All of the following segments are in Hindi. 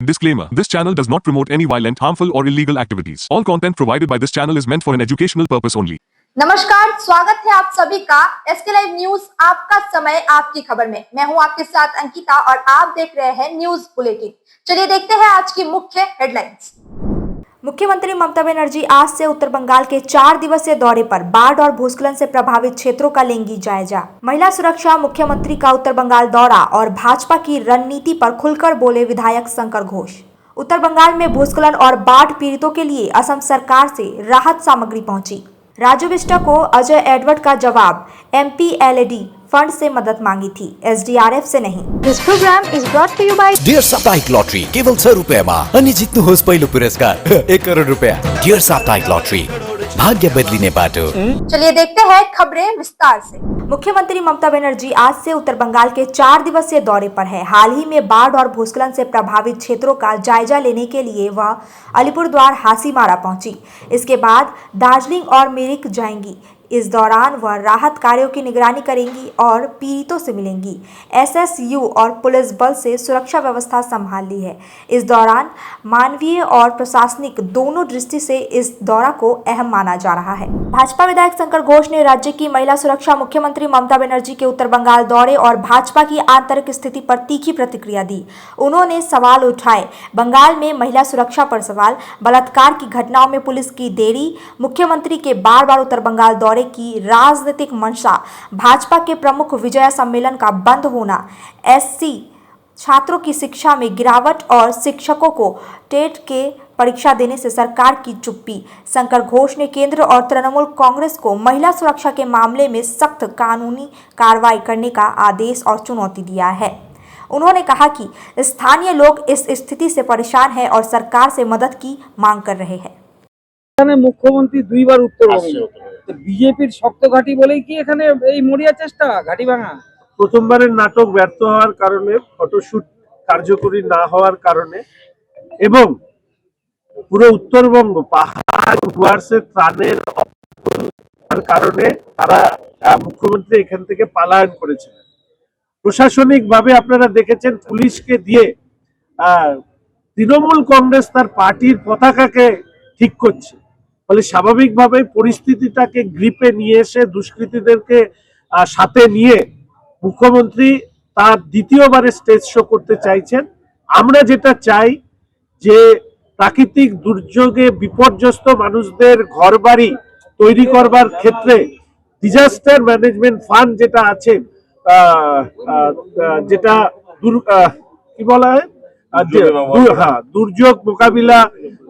Disclaimer. This channel does not promote any violent, harmful or illegal activities. All content provided by this channel is meant for an educational purpose only. नमस्कार, स्वागत है आप सभी का एसके लाइव न्यूज आपका समय आपकी खबर में। मैं हूं आपके साथ अंकिता और आप देख रहे हैं न्यूज बुलेटिन। चलिए देखते हैं आज की मुख्य हेडलाइंस। मुख्यमंत्री ममता बनर्जी आज से उत्तर बंगाल के 4 दिवसीय दौरे पर बाढ़ और भूस्खलन से प्रभावित क्षेत्रों का लेंगी जायजा। महिला सुरक्षा, मुख्यमंत्री का उत्तर बंगाल दौरा और भाजपा की रणनीति पर खुलकर बोले विधायक शंकर घोष। उत्तर बंगाल में भूस्खलन और बाढ़ पीड़ितों के लिए असम सरकार से राहत सामग्री पहुंची। राजू बिष्ट को अजय एडवर्ड का जवाब, MPLAD फंड से मदद मांगी थी, SDRF से नहीं। This program is brought to you by dear साप्ताहिक लॉटरी केवल 100 रुपैयाँमा अनि जित्नुहोस् पहिलो पुरस्कार 1 करोड़ रुपया। डियर साप्ताहिक लॉटरी, भाग्य बदलिने बाटो। चलिए देखते हैं खबरें विस्तार से। मुख्यमंत्री ममता बनर्जी आज से उत्तर बंगाल के 4 दिवसीय दौरे पर है। हाल ही में बाढ़ और भूस्खलन से प्रभावित क्षेत्रों का जायजा लेने के लिए वह अलीपुरद्वार, हासीमारा पहुंची। इसके बाद दार्जिलिंग और मिरिक जाएंगी। इस दौरान वह राहत कार्यों की निगरानी करेंगी और पीड़ितों से मिलेंगी। SSU और पुलिस बल से सुरक्षा व्यवस्था संभाल ली है। इस दौरान मानवीय और प्रशासनिक दोनों दृष्टि से इस दौरा को अहम माना जा रहा है। भाजपा विधायक शंकर घोष ने राज्य की महिला सुरक्षा, मुख्यमंत्री ममता बनर्जी के उत्तर बंगाल दौरे और भाजपा की आंतरिक स्थिति पर तीखी प्रतिक्रिया दी। उन्होंने सवाल उठाए, बंगाल में महिला सुरक्षा पर सवाल, बलात्कार की घटनाओं में पुलिस की देरी, मुख्यमंत्री के बार बार उत्तर बंगाल दौरे की राजनीतिक मंशा, भाजपा के प्रमुख विजय सम्मेलन का बंद होना, SC छात्रों की शिक्षा में गिरावट और शिक्षकों को टेट के परीक्षा देने से सरकार की चुप्पी। शंकर घोष ने केंद्र और तृणमूल कांग्रेस को महिला सुरक्षा के मामले में सख्त कानूनी कार्रवाई करने का आदेश और चुनौती दिया है। उन्होंने कहा कि स्थानीय लोग इस स्थिति से परेशान हैं और सरकार से मदद की मांग कर रहे हैं। মুখ্যমন্ত্রী দুইবার উত্তরবঙ্গে বিজেপির শক্ত ঘাঁটি বলেই কি এখানে এই মরিয়া চেষ্টা ঘাঁটি ভাঙা? প্রথমবারের নাটক ব্যর্থ হওয়ার কারণে, ফটোশুট কার্যকরী না হওয়ার কারণে এবং পুরো উত্তরবঙ্গ পাহাড় ডুয়ার্সের ত্রাণের কারণে তারা মুখ্যমন্ত্রী এখান থেকে পালায়ন করেছিলেন। প্রশাসনিকভাবে আপনারা দেখেছেন পুলিশকে দিয়ে তৃণমূল কংগ্রেস তার পার্টির পতাকাকে ঠিক করছে। ফলে স্বাভাবিকভাবে পরিস্থিতিটাকে গ্রিপে নিয়ে এসে দুষ্কৃতীদেরকে সাথে নিয়ে মুখ্যমন্ত্রী তার দ্বিতীয়বারে স্টেজ শো করতে চাইছেন। আমরা যেটা চাই যে প্রাকৃতিক দুর্যোগে বিপর্যস্ত মানুষদের ঘরবাড়ি তৈরি করবার ক্ষেত্রে ডিজাস্টার ম্যানেজমেন্ট ফান্ড যেটা আছে, যেটা কি বলা হয়, দুর্যোগ মোকাবিলা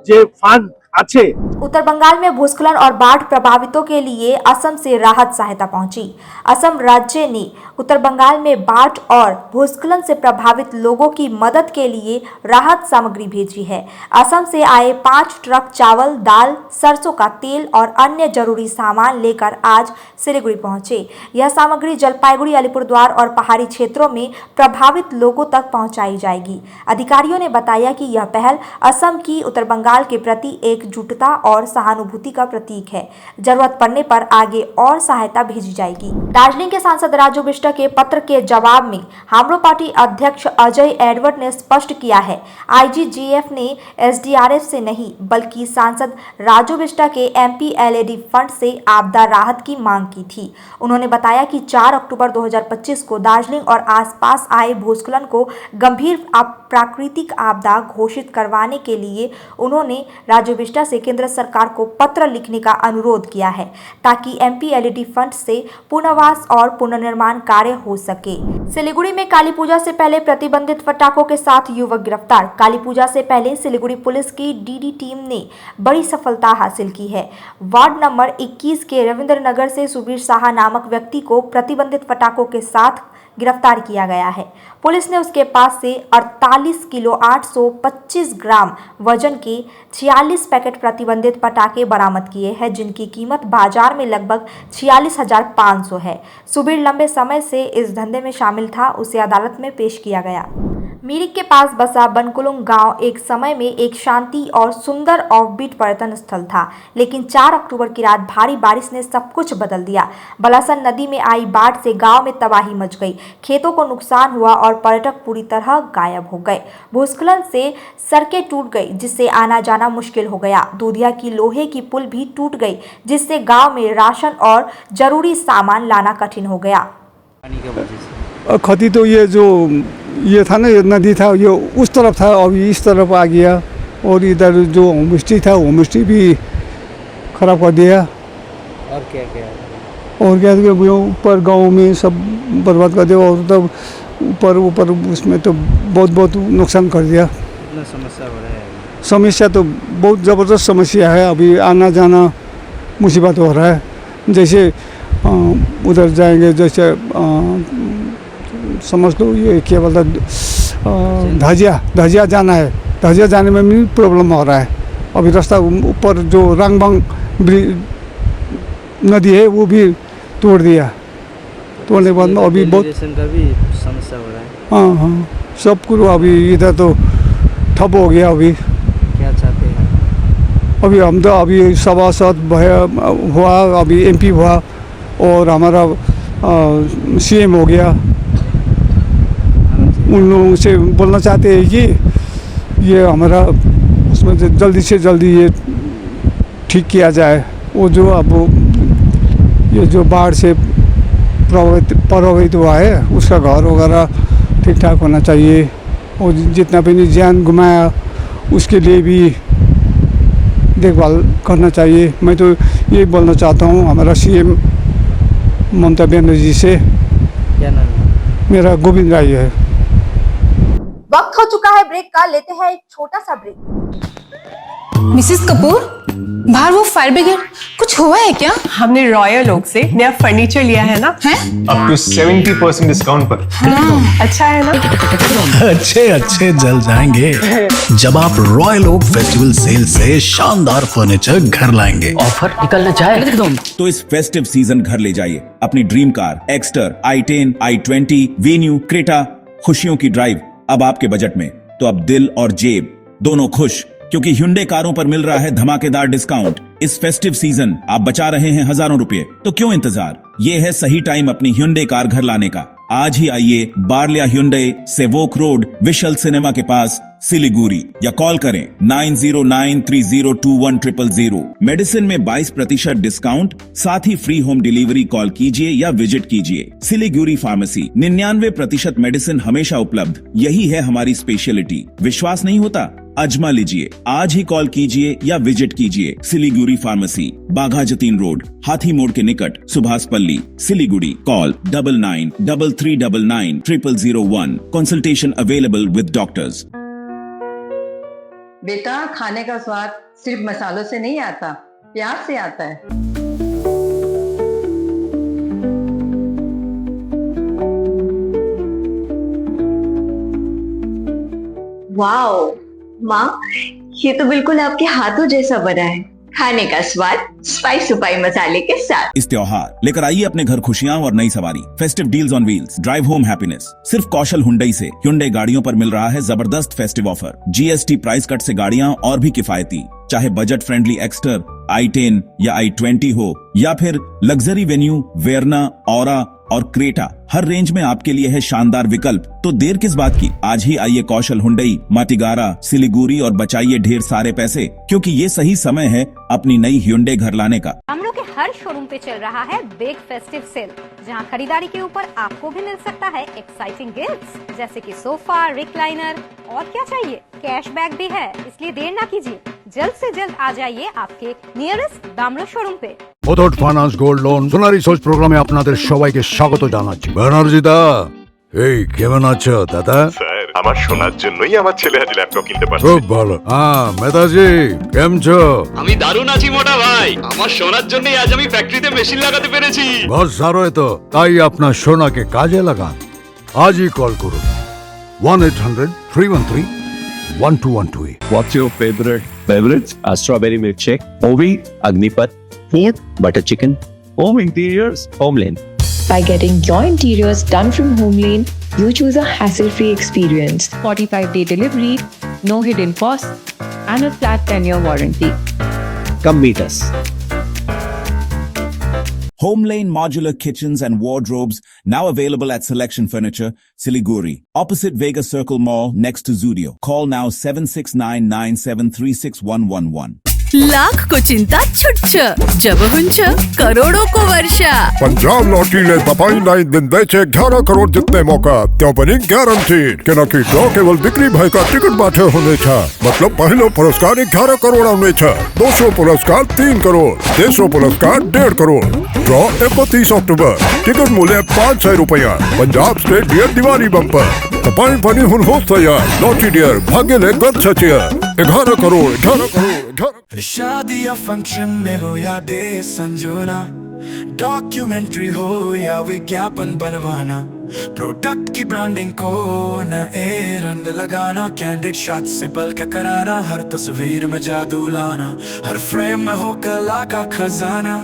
যে ফান্ড अच्छे। उत्तर बंगाल में भूस्खलन और बाढ़ प्रभावितों के लिए असम से राहत सहायता पहुंची। असम राज्य ने उत्तर बंगाल में बाढ़ और भूस्खलन से प्रभावित लोगों की मदद के लिए राहत सामग्री भेजी है। असम से आए 5 ट्रक चावल, दाल, सरसों का तेल और अन्य जरूरी सामान लेकर आज सिलीगुड़ी पहुंचे। यह सामग्री जलपाईगुड़ी, अलीपुरद्वार और पहाड़ी क्षेत्रों में प्रभावित लोगों तक पहुंचाई जाएगी। अधिकारियों ने बताया कि यह पहल असम की उत्तर बंगाल के प्रति एकजुटता और सहानुभूति का प्रतीक है। जरूरत पड़ने पर आगे और सहायता भेजी जाएगी। दार्जिलिंग के सांसद राजू बिष्ट के पत्र के जवाब में हाम्रो पार्टी अध्यक्ष अजय एडवर्ड ने स्पष्ट किया है, IGGF ने SDRF से नहीं बल्कि सांसद राजू बिष्ट के MPLAD फंड से आपदा राहत की मांग की थी। उन्होंने बताया कि 4 अक्टूबर 2025 को दार्जिलिंग और आसपास आए भूस्खलन को गंभीर प्राकृतिक आपदा घोषित करवाने के लिए उन्होंने राजू बिष्ट से केंद्र सरकार को पत्र लिखने का अनुरोध किया है ताकि MPLAD फंड से पुनर्वास और पुनर्निर्माण कार्य हो सके। सिलीगुड़ी में काली पूजा से पहले प्रतिबंधित पटाखों के साथ युवक गिरफ्तार। काली पूजा से पहले सिलीगुड़ी पुलिस की DD टीम ने बड़ी सफलता हासिल की है। वार्ड नंबर 21 के रविंद्र नगर से सुबीर साहा नामक व्यक्ति को प्रतिबंधित पटाखों के साथ गिरफ्तार किया गया है। पुलिस ने उसके पास से 48 किलो 825 ग्राम वजन के 46 पैकेट प्रतिबंधित पटाखे बरामद किए हैं, जिनकी कीमत बाजार में लगभग 46,500 है। सुबीर लंबे समय से इस धंधे में शामिल था, उसे अदालत में पेश किया गया। मिरिक के पास बसा बनकुलुंग गांव एक समय में एक शांति और सुंदर ऑफबीट पर्यटन स्थल था, लेकिन 4 अक्टूबर की रात भारी बारिश ने सब कुछ बदल दिया। बलासन नदी में आई बाढ़ से गांव में तबाही मच गई, खेतों को नुकसान हुआ और पर्यटक पूरी तरह गायब हो गए। भूस्खलन से सड़कें टूट गई, जिससे आना जाना मुश्किल हो गया। दूधिया की लोहे की पुल भी टूट गई, जिससे गाँव में राशन और जरूरी सामान लाना कठिन हो गया। क्षति तो ये था ना, ये नदी था, ये उस तरफ था, अभी इस तरफ आ गया। और इधर जो होम स्टे था, होम स्टे भी खराब कर दिया। और क्या क्या और क्या ऊपर गांव में सब बर्बाद कर दिया। और तब ऊपर उसमें तो बहुत नुकसान कर दिया। इतना समस्या हो रहा है? समस्या तो बहुत ज़बरदस्त समस्या है। अभी आना जाना मुसीबत हो रहा है। जैसे उधर जाएंगे, जैसे समझ लो ये क्या बोलता, धजिया जाना है। धजिया जाने में भी प्रॉब्लम हो रहा है। अभी रास्ता ऊपर जो रंगबंग नदी है वो भी तोड़ दिया। तोड़ने के बाद में अभी बहुत का भी समस्या हो रहा है। हाँ, सब कुछ अभी इधर तो ठप हो गया। अभी क्या चाहते हैं? अभी हम तो अभी सभासद हुआ, अभी MP हुआ और हमारा CM हो गया। उन लोगों से बोलना चाहते हैं कि ये हमारा उसमें जल्दी से जल्दी ये ठीक किया जाए। वो जो अब ये जो बाढ़ से प्रभावित हुआ है, उसका घर वगैरह ठीक ठाक होना चाहिए। और जितना भी जान गुमाया उसके लिए भी देखभाल करना चाहिए। मैं तो ये बोलना चाहता हूँ हमारा CM ममता बनर्जी से। क्या नाम है? मेरा गोविंद राय है। वक्त हो चुका है ब्रेक का, लेते हैं एक छोटा सा ब्रेक। मिसेस कपूर, बाहर वो फायर ब्रिगेड, कुछ हुआ है क्या? हमने रॉयल ओक से नया फर्नीचर लिया है ना। हैं? अप टू 70% डिस्काउंट पर। अच्छा है ना? अच्छे जल जाएंगे जब आप रॉयल ओक फेस्टिवल सेल से शानदार फर्नीचर घर लाएंगे। ऑफर निकलना चाहे तो इस फेस्टिव सीजन घर ले जाइए अपनी dream car Exter, i10, i20, venue, Creta. खुशियों की ड्राइव अब आपके बजट में। तो अब दिल और जेब दोनों खुश, क्योंकि Hyundai कारों पर मिल रहा है धमाकेदार डिस्काउंट। इस फेस्टिव सीजन आप बचा रहे हैं हजारों रुपए, तो क्यों इंतजार? ये है सही टाइम अपनी Hyundai कार घर लाने का। आज ही आइए बार्लिया Hyundai, Sevoke road, we shall cinema के पास, सिलीगुड़ी, या कॉल करें 9093021000। मेडिसिन में 22% डिस्काउंट, साथ ही फ्री होम डिलीवरी। कॉल कीजिए या विजिट कीजिए। सिलीगुड़ी फार्मेसी, 99% मेडिसिन हमेशा उपलब्ध। यही है हमारी स्पेशलिटी। विश्वास नहीं होता? अजमा लीजिए। आज ही कॉल कीजिए या विजिट कीजिए। सिलीगुड़ी फार्मेसी, बाघा जतीन रोड, हाथी मोड़ के निकट, Subhashpalli, Siliguri. Call 9933990001। Consultation available with doctors. बेटा, खाने का स्वाद सिर्फ मसालों से नहीं आता, प्यार से आता है। वाओ माँ, ये तो बिल्कुल आपके हाथों जैसा बना है। खाने का स्वाद स्पाइस सुपाई मसाले के साथ। इस त्योहार लेकर आइए अपने घर खुशियां और नई सवारी। Festive deals on wheels, drive home happiness. सिर्फ कौशल हुंडई से Hyundai गाड़ियों पर मिल रहा है जबरदस्त festive offer. GST price cut से गाड़ियां और भी किफायती। चाहे बजट फ्रेंडली एक्स्टर, i10 या i20 हो, या फिर लग्जरी वेन्यू, वेरना, ऑरा और क्रेटा, हर रेंज में आपके लिए है शानदार विकल्प। तो देर किस बात की? आज ही आइए कौशल हुंडई, माटीगारा, सिलीगुड़ी और बचाइए ढेर सारे पैसे, क्योंकि ये सही समय है अपनी नई Hyundai घर लाने का। हम लोग के हर शोरूम पे चल रहा है बिग फेस्टिव सेल, जहां खरीदारी के ऊपर आपको भी मिल सकता है एक्साइटिंग गिफ्ट्स, जैसे कि सोफा, रिक्लाइनर और क्या चाहिए, कैशबैक भी है। इसलिए देर ना कीजिए, जल्द से जल्द आ जाइए आपके नियरेस्ट दामरो शोरूम पे। মুথুট ফাইন্যান্স গোল্ড লোন সোনালী সোচ প্রোগ্রামে আপনাদের সবাইকে স্বাগত জানাচ্ছি। ব্যানার্জি দা, এই কেমন আছো দাদা? স্যার, আমার শোনার জন্যই আমার ছেলে আজ ল্যাপটপ কিনতে পারছে। খুব ভালো। হ্যাঁ মেধাজি, কেমন છો? আমি দারুণ আছি মোটা ভাই, আমার সোনার জন্যই আজ আমি ফ্যাক্টরিতে মেশিন লাগাতে পেরেছি। বস সারোয় তো, তাই আপনার সোনাকে কাজে লাগান। আজই কল করুন 1-800-313-1212। What's your favorite beverage? A strawberry milkshake, Ovi, Agnipat, food, butter chicken, home interiors, Homeland. By getting your interiors done from Homeland, You choose a hassle-free experience. 45-day delivery, no hidden costs, and a flat 10-year warranty. Come meet us. Home Lane Modular Kitchens and Wardrobes now available at Selection Furniture, Siliguri, opposite Vega Circle Mall next to Zudio. Call now 7699736111. Lakh को चिंता छुट्छ जब हुंच करोड़ों को वर्षा पंजाब लॉटरीने तपाईंलाई दिँदैछ 11 करोड जित्ने मौका त्यो पनि ग्यारेन्टीड किनकि ड्र केवल बिक्री भएका टिकटबाट हुनेछ मतलब पहिलो पुरस्कार 11 करोड आउनेछ दोस्रो पुरस्कार 3 करोड तेस्रो पुरस्कार 1.5 करोड ड्र 31 अक्टोबर टिकट मूल्य 500 रुपैयाँ Punjab state dear Diwali bumper तपाई पनि हुनुहोस् तयार लॉटरी डियर भाग्यले गर्छ चियर 11 करोड 11 करोड शादी या फंक्शन में हो या डे संजोना डॉक्यूमेंट्री हो या विज्ञापन बनवाना प्रोडक्ट की ब्रांडिंग को न ए रंग लगाना कैंडिड शॉट से पल के कराना हर तस्वीर में जादू लाना हर फ्रेम में हो कला का खजाना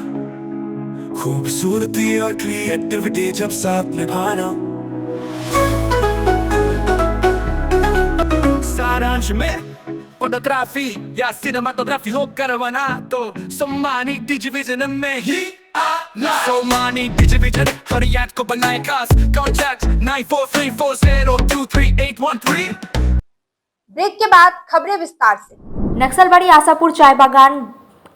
खूबसूरती और क्रिएटिविटी जब साथ निभाना सारांश में फोटोग्राफी या सिनेमाटोग्राफी हो करवाना तो सम्मानित डिजिविजन में ही आना सम्मानित डिजिविजन हर याद को बनाए खास कॉन्टैक्ट 9434023813। ब्रेक के बाद खबरें विस्तार से। नक्सलबाड़ी आशापुर चाय बागान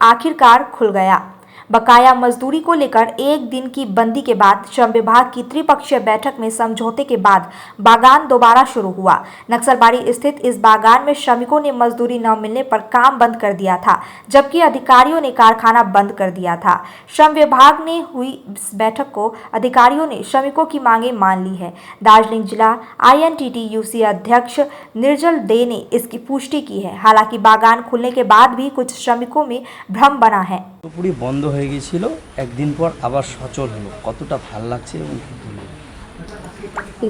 आखिरकार खुल गया। बकाया मजदूरी को लेकर एक दिन की बंदी के बाद श्रम विभाग की त्रिपक्षीय बैठक में समझौते के बाद बागान दोबारा शुरू हुआ। नक्सलबाड़ी स्थित इस बागान में श्रमिकों ने मजदूरी न मिलने पर काम बंद कर दिया था, जबकि अधिकारियों ने कारखाना बंद कर दिया था। श्रम विभाग ने हुई इस बैठक को अधिकारियों ने श्रमिकों की मांगे मान ली है। दार्जिलिंग जिला INTTUC अध्यक्ष निर्जल दे ने इसकी पुष्टि की है। हालांकि बागान खुलने के बाद भी कुछ श्रमिकों में भ्रम बना है। পুরোপুরি বন্ধ হয়ে গিয়েছিল, একদিন পর আবার সচল হলো, কতটা ভালো লাগছে এবং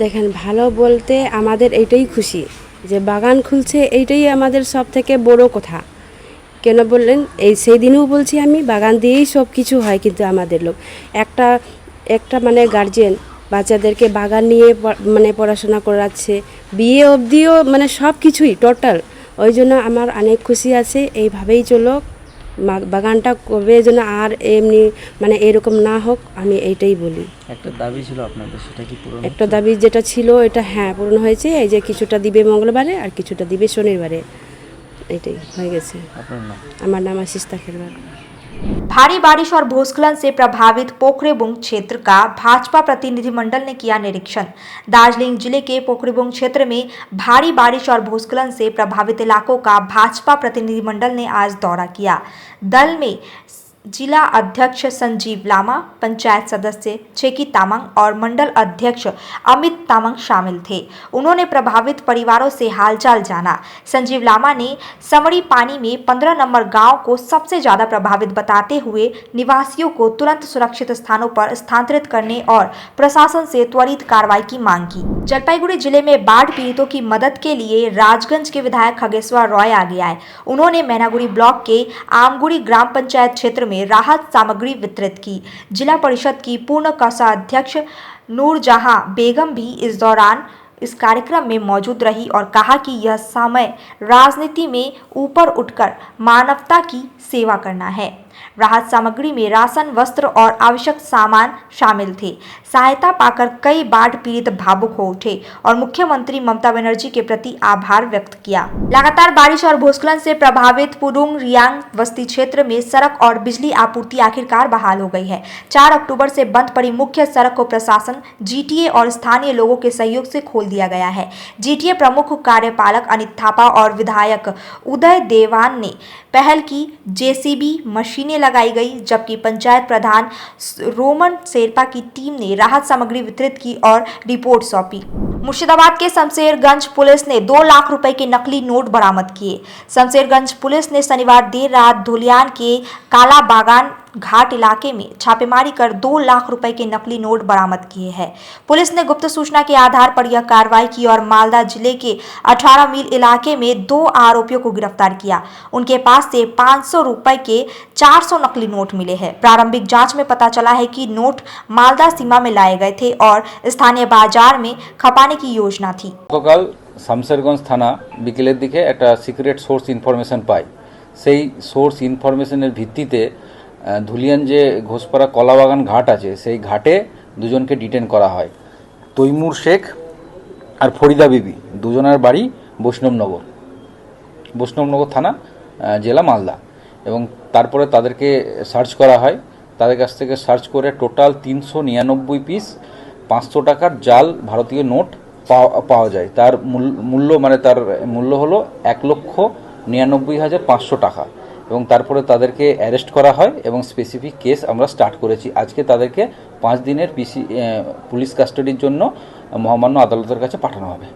দেখেন ভালো বলতে আমাদের এইটাই খুশি যে বাগান খুলছে, এইটাই আমাদের সব থেকে বড় কথা। কেন বললেন, এই সেই দিনেও বলছি আমি বাগান দিয়েই সব কিছু হয়, কিন্তু আমাদের লোক একটা মানে গার্জিয়ান বাচ্চাদেরকে বাগান নিয়ে মানে পড়াশোনা করাচ্ছে, বিয়ে অবধিও মানে সব কিছুই টোটাল। ওই জন্য আমার অনেক খুশি আছে, এইভাবেই চলো বাগানটা কবে যেন আর এমনি মানে এরকম না হোক, আমি এইটাই বলি। একটা দাবি ছিল আপনাদের, সেটা কি পূরণ? একটা দাবি যেটা ছিল এটা হ্যাঁ পূরণ হয়েছে, এই যে কিছুটা দিবে মঙ্গলবারে আর কিছুটা দিবে শনিবারে, এটাই হয়ে গেছে। আপনার নাম? আমার নাম আশিস তাকেরবার। भारी बारिश और भूस्खलन से प्रभावित पोखरेबुंग क्षेत्र का भाजपा प्रतिनिधिमंडल ने किया निरीक्षण। दार्जिलिंग जिले के पोखरेबुंग क्षेत्र में भारी बारिश और भूस्खलन से प्रभावित इलाकों का भाजपा प्रतिनिधिमंडल ने आज दौरा किया। दल में जिला अध्यक्ष संजीव लामा, पंचायत सदस्य छेकी तामांग और मंडल अध्यक्ष अमित तामांग शामिल थे। उन्होंने प्रभावित परिवारों से हालचाल जाना। संजीव लामा ने समड़ी पानी में 15 नंबर गांव को सबसे ज्यादा प्रभावित बताते हुए निवासियों को तुरंत सुरक्षित स्थानों पर स्थानांतरित करने और प्रशासन से त्वरित कार्रवाई की मांग की। जलपाईगुड़ी जिले में बाढ़ पीड़ितों की मदद के लिए राजगंज के विधायक खगेश्वर रॉय आगे आए। उन्होंने मैनागुड़ी ब्लॉक के आमगुड़ी ग्राम पंचायत क्षेत्र में राहत सामग्री वितरित की। जिला परिषद की पूर्ण कोषाध्यक्ष नूरजहां बेगम भी इस दौरान इस कार्यक्रम में मौजूद रही और कहा कि यह समय राजनीति में ऊपर उठकर मानवता की सेवा करना है। राहत सामग्री में राशन, वस्त्र और आवश्यक सामान शामिल थे। सहायता पाकर कई बाढ़ पीड़ित भावुक हो उठे और मुख्यमंत्री ममता बनर्जी के प्रति आभार व्यक्त किया। लगातार बारिश और भूस्खलन से प्रभावित पुडुंग रियांग बस्ती क्षेत्र में सड़क और बिजली आपूर्ति आखिरकार बहाल हो गई है। 4 अक्टूबर से बंद पड़ी मुख्य सड़क को प्रशासन, GTA और स्थानीय लोगों के सहयोग से खोल दिया गया है। GTA प्रमुख कार्यपालक अनित थापा और विधायक उदय देवान ने पहल की। JCB मशीनें लगाई गई, जबकि पंचायत प्रधान रोमन शेरपा की टीम ने राहत सामग्री वितरित की और रिपोर्ट सौंपी। मुर्शिदाबाद के शमशेरगंज पुलिस ने 2 लाख रुपए के नकली नोट बरामद किए। शमशेरगंज पुलिस ने शनिवार देर रात धुलियान के काला बागान घाट इलाके में छापेमारी कर 2 लाख रुपए के नकली नोट बरामद किए हैं। पुलिस ने गुप्त सूचना के आधार पर यह कार्रवाई की और मालदा जिले के 18 मील इलाके में 2 आरोपियों को गिरफ्तार किया। उनके पास से 500 रुपए के 400 नकली नोट मिले हैं। प्रारंभिक जांच में पता चला है कि नोट मालदा सीमा में लाए गए थे और स्थानीय बाजार में खपाने की योजना थी। गतकाल শামশেরগঞ্জ থানা বিকেলের দিকে একটা সিক্রেট সোর্স ইনফরমেশন পাই। সেই সোর্স ইনফরমেশনের ভিত্তিতে ধুলিয়ান যে ঘোষপাড়া কলাবাগান ঘাট আছে সেই ঘাটে দুজনকে ডিটেন করা হয়। তৈমুর শেখ আর ফরিদা বিবি দুজনের বাড়ি বৈষ্ণবনগর থানা জেলা মালদা এবং তারপরে তাদেরকে সার্চ করা হয়। তাদের কাছ থেকে সার্চ করে টোটাল 399 পিস 500 টাকার জাল ভারতীয় নোট পাওয়া যায়। তার মূল্য হলো 1,99,500 টাকা এবং তারপরে তাদেরকে অ্যারেস্ট করা হয় এবং স্পেসিফিক কেস আমরা স্টার্ট করেছি। আজকে তাদেরকে 5 দিনের পুলিশ কাস্টাডির জন্য মহামান্য আদালতের কাছে পাঠানো হবে।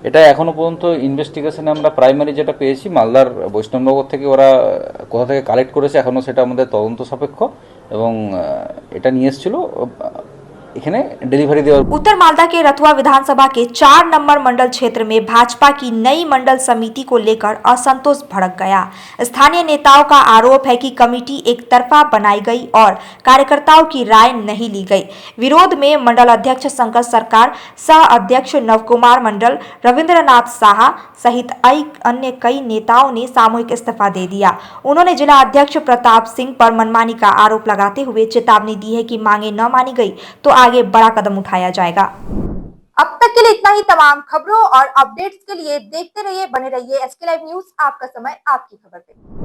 এটা এখনো পর্যন্ত ইনভেস্টিগেশনে আমরা প্রাইমারি যেটা পেয়েছি মালদার বৈষ্ণবনগর থেকে ওরা কোথা থেকে কালেক্ট করেছে এখনো সেটা আমাদের তদন্ত সাপেক্ষ এবং এটা নিয়ে এসেছিল डिलीवरी देवर। उत्तर मालदा के रतुआ विधानसभा के 4 नंबर मंडल क्षेत्र में भाजपा की नई मंडल समिति को लेकर असंतोष भड़क गया। स्थानीय नेताओं का आरोप है कि कमेटी एक तरफा बनाई गई और कार्यकर्ताओं की राय नहीं ली गई। विरोध में मंडल अध्यक्ष शंकर सरकार, सह अध्यक्ष नवकुमार मंडल, रविंद्रनाथ साहा सहित अन्य कई नेताओं ने सामूहिक इस्तीफा दे दिया। उन्होंने जिला अध्यक्ष प्रताप सिंह पर मनमानी का आरोप लगाते हुए चेतावनी दी है कि मांगे न मानी गई तो आगे बड़ा कदम उठाया जाएगा। अब तक के लिए इतना ही। तमाम खबरों और अपडेट्स के लिए देखते रहिए, बने रहिए SK लाइव न्यूज। आपका समय आपकी खबर पे।